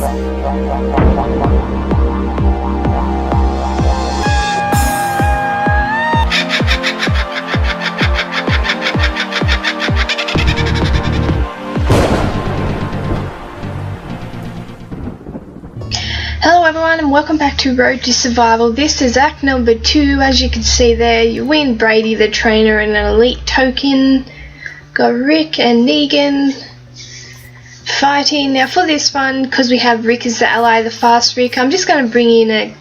Hello everyone and welcome back to Road to Survival. This is act number 2. As you can see there, you win Brady the trainer and an elite token. Got Rick and Negan fighting. Now for this one, because we have Rick as the ally, the fast Rick, I'm just going to bring in a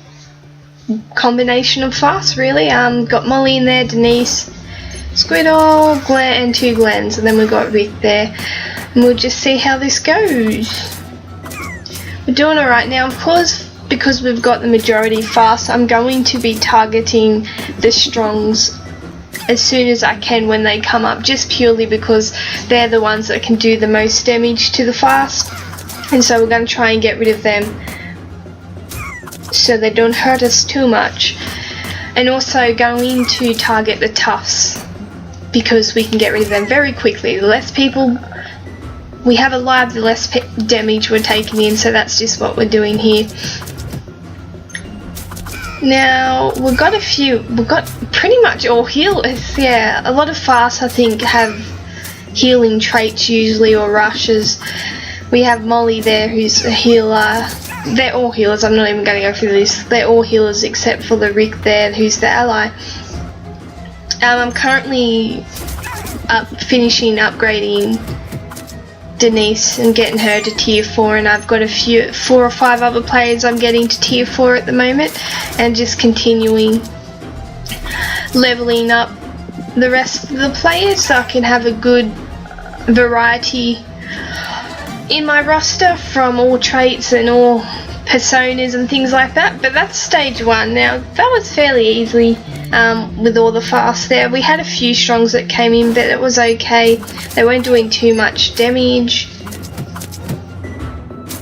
combination of fast really. Got Molly in there, Denise, Squidall, Glenn and 2 Glens, and then we've got Rick there. And we'll just see how this goes. We're doing alright now, of course, because we've got the majority fast. I'm going to be targeting the strongs as soon as I can when they come up, just purely because they're the ones that can do the most damage to the fast, and so we're going to try and get rid of them so they don't hurt us too much. And also going to target the toughs because we can get rid of them very quickly. The less people we have alive, the less damage we're taking in, so that's just what we're doing here. Now we've got pretty much all healers. Yeah, a lot of fasts I think have healing traits usually, or rushes. We have Molly there who's a healer. They're all healers, I'm not even going to go through this. They're all healers except for the Rick there who's the ally. I'm currently finishing upgrading Denise and getting her to tier 4, and I've got 4 or 5 other players I'm getting to tier 4 at the moment, and just continuing leveling up the rest of the players so I can have a good variety in my roster from all traits and all personas and things like that. But that's stage 1. Now that was fairly easy with all the fast there. We had a few strongs that came in, but it was okay. They weren't doing too much damage,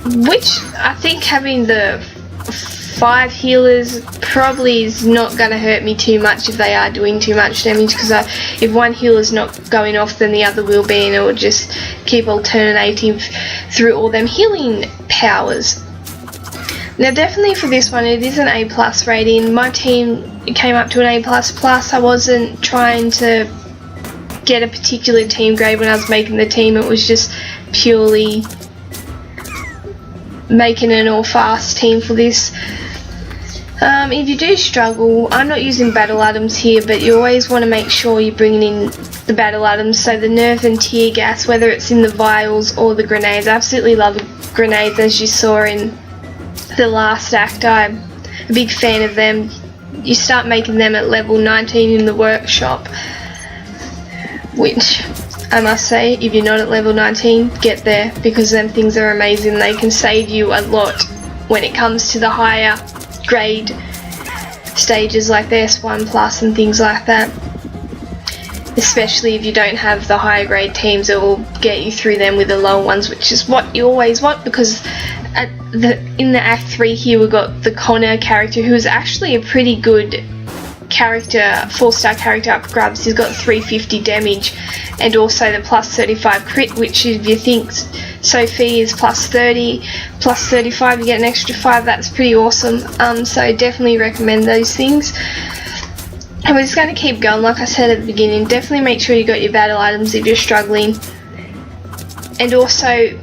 which I think having the 5 healers probably is not going to hurt me too much if they are doing too much damage, because if one healer's not going off, then the other will be, and it will just keep alternating through all them healing powers. Now definitely for this one it is an A+ rating. My team came up to an A++. I wasn't trying to get a particular team grade when I was making the team, it was just purely making an all fast team for this. If you do struggle, I'm not using battle items here, but you always want to make sure you're bringing in the battle items, so the nerf and tear gas, whether it's in the vials or the grenades. I absolutely love the grenades, as you saw in the last act. I'm a big fan of them. You start making them at level 19 in the workshop, which I must say, if you're not at level 19, get there, because them things are amazing. They can save you a lot when it comes to the higher grade stages like the S1+ and things like that. Especially if you don't have the higher grade teams, it will get you through them with the lower ones, which is what you always want, because in the Act 3 here we've got the Connor character, who is actually a pretty good character, 4-star character up for grabs. He's got 350 damage and also the plus 35 crit, which if you think Sophie is plus 30, plus 35, you get an extra 5. That's pretty awesome. So definitely recommend those things. And we're just going to keep going, like I said at the beginning. Definitely make sure you got your battle items if you're struggling. And also,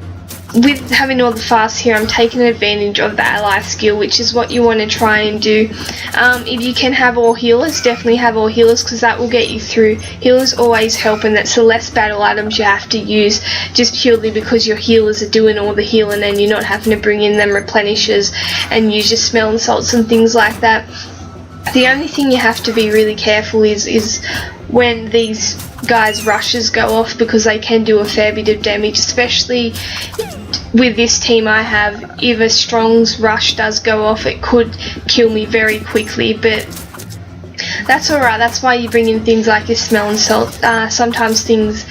with having all the fast here, I'm taking advantage of the ally skill, which is what you want to try and do. If you can have all healers, definitely have all healers, because that will get you through. Healers always help, and that's the less battle items you have to use, just purely because your healers are doing all the healing and you're not having to bring in them replenishers and use your smelling salts and things like that. The only thing you have to be really careful is when these guys' rushes go off, because they can do a fair bit of damage, especially with this team I have. If a Strong's rush does go off, it could kill me very quickly, but that's alright. That's why you bring in things like your smell and salt. Sometimes things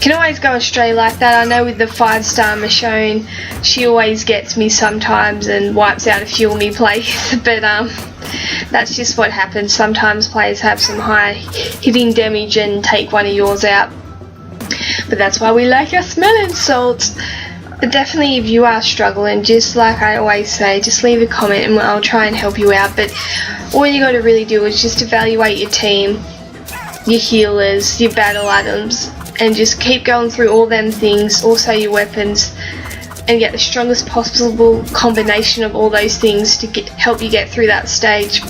can always go astray like that. I know with the 5-star Michonne, she always gets me sometimes and wipes out a few of me plays, but that's just what happens. Sometimes players have some high hitting damage and take one of yours out, but that's why we like our smelling salts. But definitely if you are struggling, just like I always say, just leave a comment and I'll try and help you out. But all you got to really do is just evaluate your team, your healers, your battle items, and just keep going through all them things, also your weapons, and get the strongest possible combination of all those things to help you get through that stage.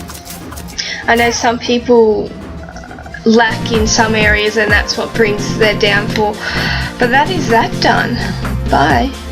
I know some people lack in some areas and that's what brings their downfall, but that is that done. Bye.